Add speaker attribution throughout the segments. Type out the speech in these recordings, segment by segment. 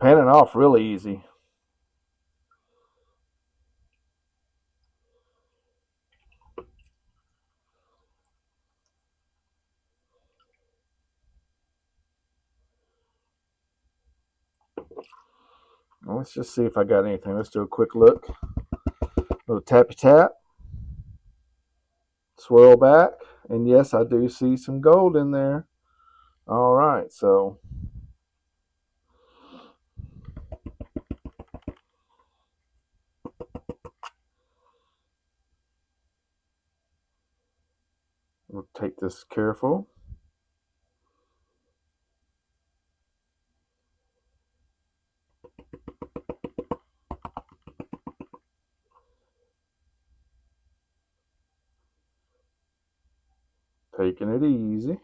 Speaker 1: Panning off really easy. Let's just see if I got anything. Let's do a quick look. A little tappy tap. Swirl back. And yes, I do see some gold in there. All right, so we'll take this careful. Taking it easy.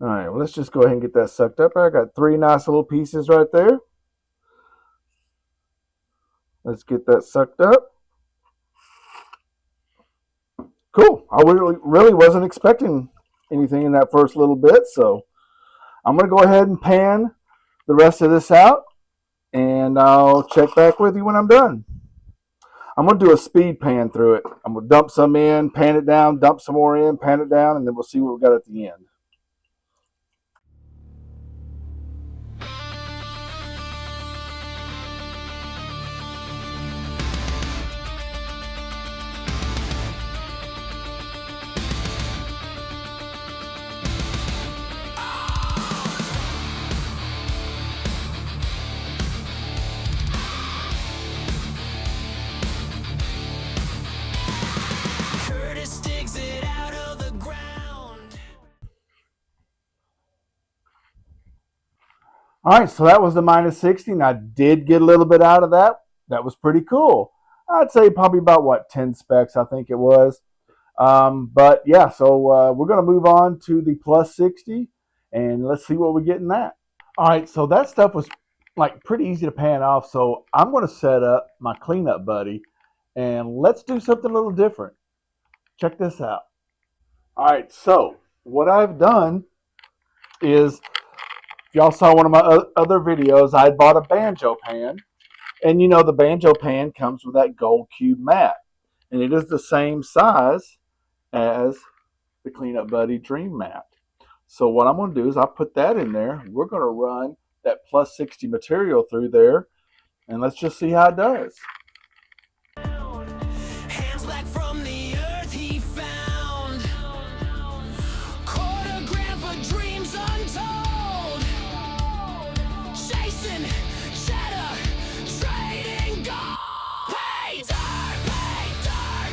Speaker 1: All right, well, let's just go ahead and get that sucked up. I got 3 nice little pieces right there. Let's get that sucked up. Cool. I really wasn't expecting anything in that first little bit, so I'm going to go ahead and pan the rest of this out, and I'll check back with you when I'm done. I'm going to do a speed pan through it. I'm going to dump some in, pan it down, dump some more in, pan it down, and then we'll see what we got at the end. All right, so that was the minus 60, and I did get a little bit out of that. That was pretty cool. I'd say probably about, 10 specs, I think it was. But yeah, so we're going to move on to the plus 60, and let's see what we get in that. All right, so that stuff was like pretty easy to pan off, so I'm going to set up my cleanup buddy, and let's do something a little different. Check this out. All right, so what I've done is, if y'all saw one of my other videos, I bought a banjo pan. And you know the banjo pan comes with that gold cube mat. And it is the same size as the Cleanup Buddy Dream Mat. So what I'm going to do is I'll put that in there. We're going to run that plus 60 material through there. And let's just see how it does. Hands back from the earth he found. Quartergram for dreams untold. Chasing cheddar, trading gold. Pay dirt,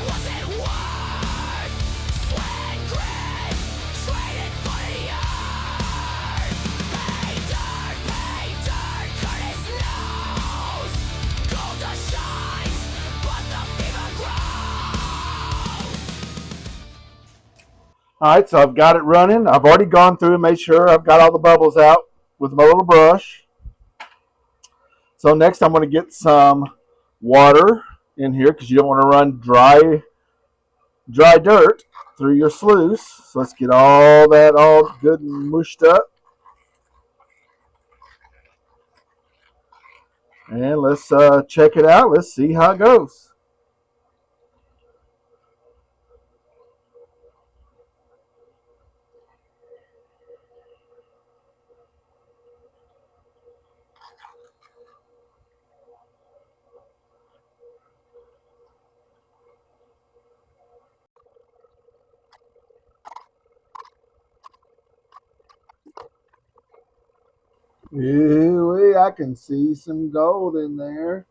Speaker 1: what's it worth? Sweat grit, traded for the earth. Pay dirt, Curtis knows. Gold dust shines, but the fever grows. All right, so I've got it running. I've already gone through and made sure I've got all the bubbles out with my little brush. So next I'm going to get some water in here because you don't want to run dry dirt through your sluice. So let's get all that all good and mushed up. And let's check it out. Let's see how it goes. Ew, I can see some gold in there.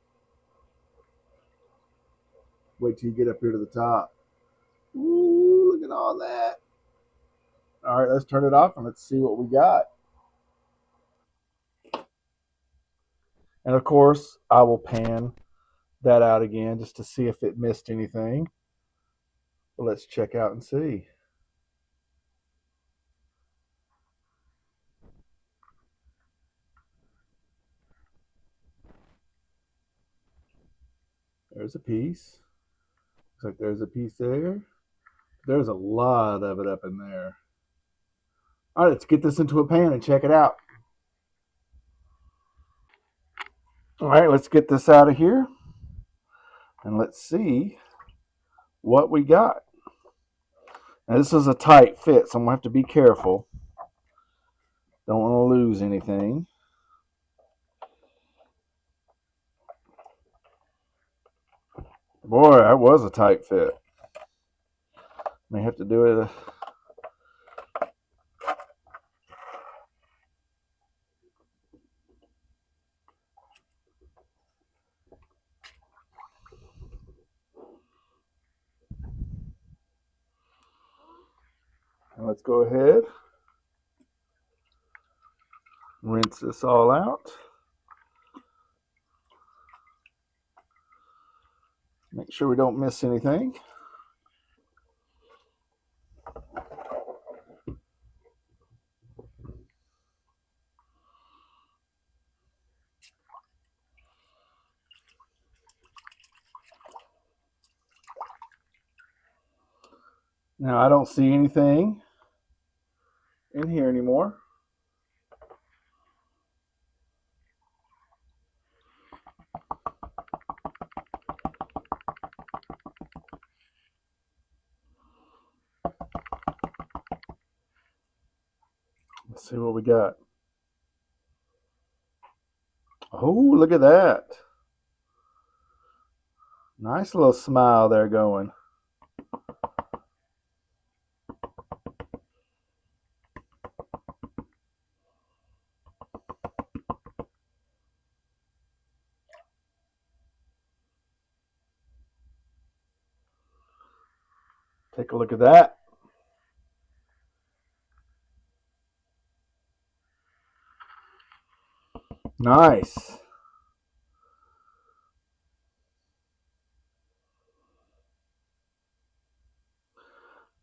Speaker 1: Wait till you get up here to the top. Ooh, look at all that. All right, let's turn it off and let's see what we got. And of course, I will pan that out again just to see if it missed anything. But let's check out and see. There's a piece. Looks like there's a piece there. There's a lot of it up in there. All right, let's get this into a pan and check it out. All right, let's get this out of here and let's see what we got. Now, this is a tight fit, so I'm going to have to be careful. Don't want to lose anything. Boy, that was a tight fit. May have to do it. Let's go ahead. Rinse this all out. Make sure we don't miss anything. Now, I don't see anything in here anymore. Let's see what we got. Oh, look at that. Nice little smile there going. Take a look at that. Nice.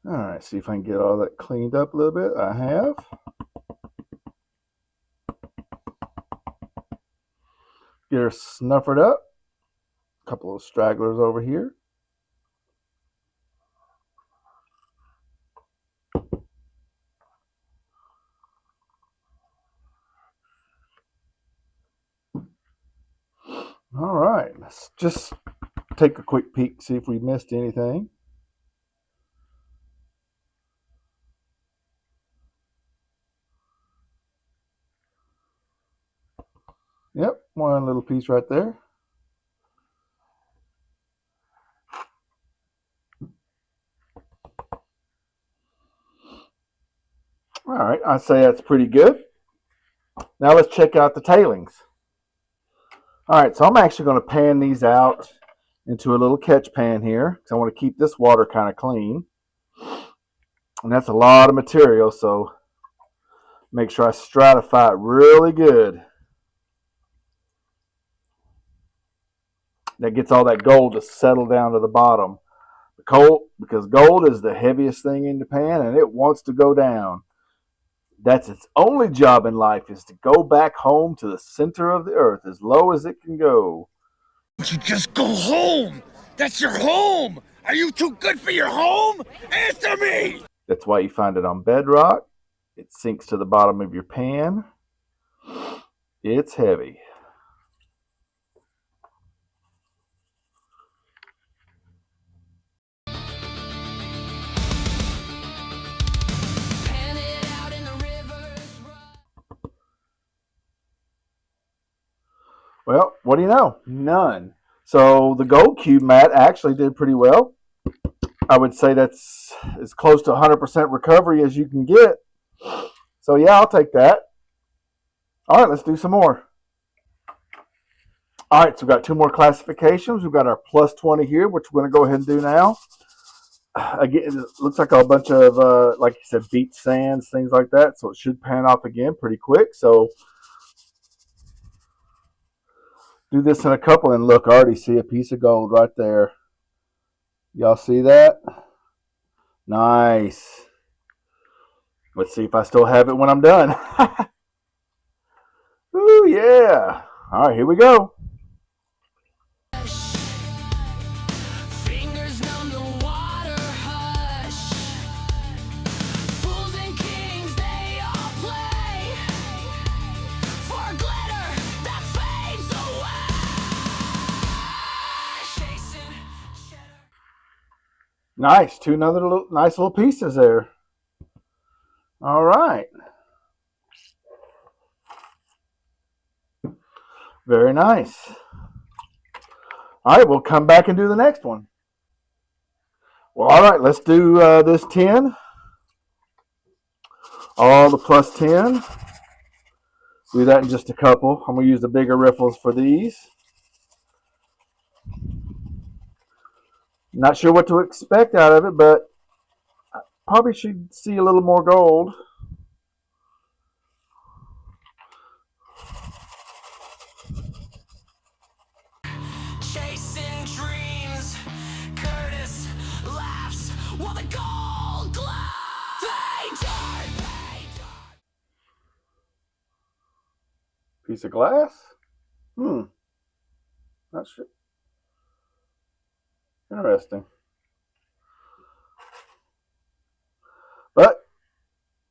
Speaker 1: All right, see if I can get all that cleaned up a little bit. I have. Get her snuffered up. A couple of stragglers over here. All right, let's just take a quick peek, see if we missed anything. Yep, one little piece right there. All right, I'd say that's pretty good. Now let's check out the tailings. All right, so I'm actually going to pan these out into a little catch pan here because I want to keep this water kind of clean. And that's a lot of material, so make sure I stratify it really good. That gets all that gold to settle down to the bottom. Because gold is the heaviest thing in the pan and it wants to go down. That's its only job in life, is to go back home to the center of the earth as low as it can go.
Speaker 2: Why don't you just go home? That's your home! Are you too good for your home? Answer me!
Speaker 1: That's why you find it on bedrock. It sinks to the bottom of your pan. It's heavy. Well, what do you know? None. So the gold cube mat actually did pretty well. I would say that's as close to 100% recovery as you can get. So yeah, I'll take that. All right, let's do some more. All right, so we've got two more classifications. We've got our plus 20 here, which we're going to go ahead and do now. again, it looks like a bunch of, like you said, beach sands, things like that. So it should pan off again pretty quick. So do this in a couple, and look, I already see a piece of gold right there. Y'all see that? Nice. Let's see if I still have it when I'm done. Ooh, yeah. All right, here we go.
Speaker 2: Fingers numb the water hush. Fools and kings, they all play for glitter that fades away. Chasing cheddar.
Speaker 1: Nice. Two another little, nice little pieces there. All right. Very nice. All right, we'll come back and do the next one. Well, all right, let's do this 10. All the plus 10. Do that in just a couple. I'm going to use the bigger riffles for these. Not sure what to expect out of it, but probably should see a little more gold.
Speaker 2: Chasing dreams, Curtis laughs while the gold glows. They dark.
Speaker 1: Piece of glass? Not sure. Interesting. But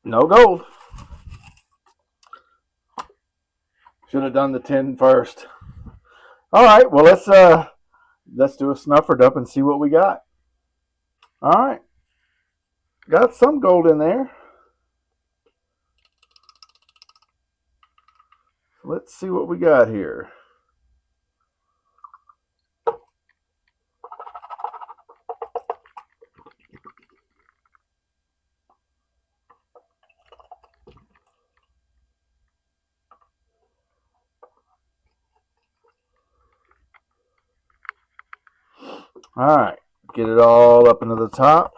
Speaker 1: no gold. Should have done the 10 first. All right, well let's do a snuffer dump and see what we got. All right. Got some gold in there. Let's see what we got here. All right, get it all up into the top.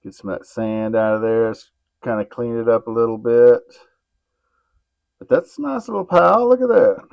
Speaker 1: Get some of that sand out of there. Kind of clean it up a little bit. But that's a nice little pile. Look at that.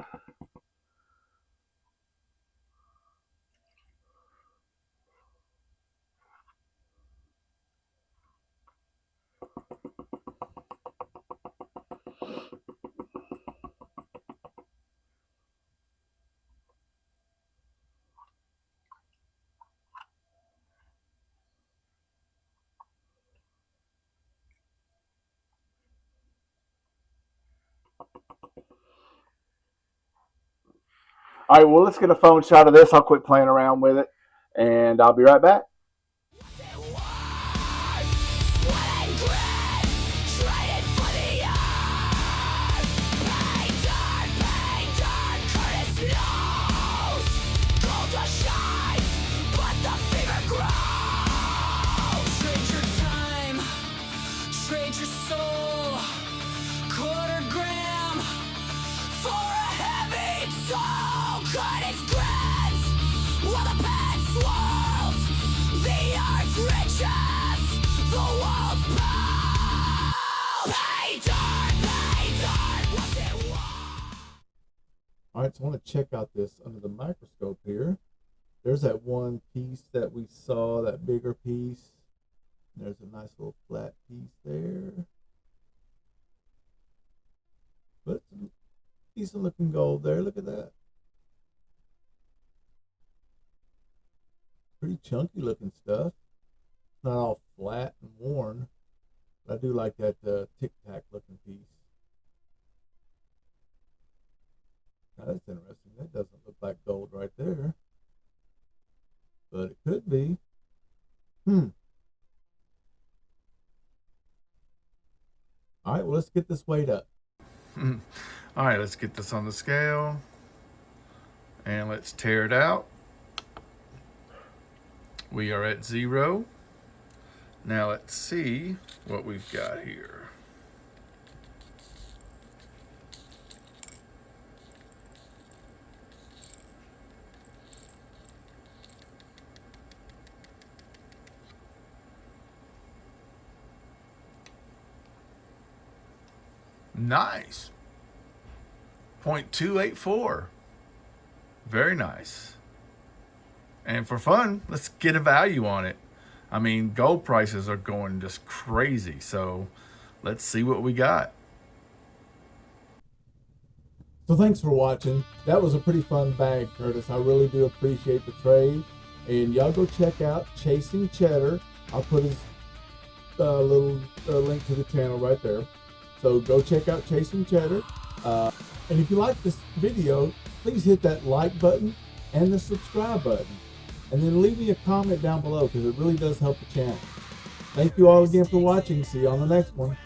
Speaker 1: All right, well, let's get a phone shot of this. I'll quit playing around with it, and I'll be right back.
Speaker 2: Trade your soul, quarter gram for a heavy toll. Cut its grants while the pen swirls. The earth reaches the world's pole. Pay dirt, what's it worth?
Speaker 3: All right, so I want to check out this under the microscope here. There's that one piece that we saw, that bigger piece. There's a nice little flat piece there. But some decent looking gold there. Look at that. Pretty chunky looking stuff. It's not all flat and worn. But I do like that tic tac looking piece. Now that's interesting. That doesn't look like gold right there. But it could be. All right, well, let's get this weighed up.
Speaker 1: All right, let's get this on the scale.
Speaker 4: And let's tear it out. We are at 0. Now let's see what we've got here. Nice. 0.284. Very nice. And for fun, let's get a value on it. I mean, gold prices are going just crazy. So let's see what we got.
Speaker 3: So thanks for watching. That was a pretty fun bag, Curtis. I really do appreciate the trade. And y'all go check out Chasing Cheddar. I'll put his little link to the channel right there. So go check out Chasing Cheddar. And if you like this video, please hit that like button and the subscribe button. And then leave me a comment down below because it really does help the channel. Thank you all again for watching. See you on the next one.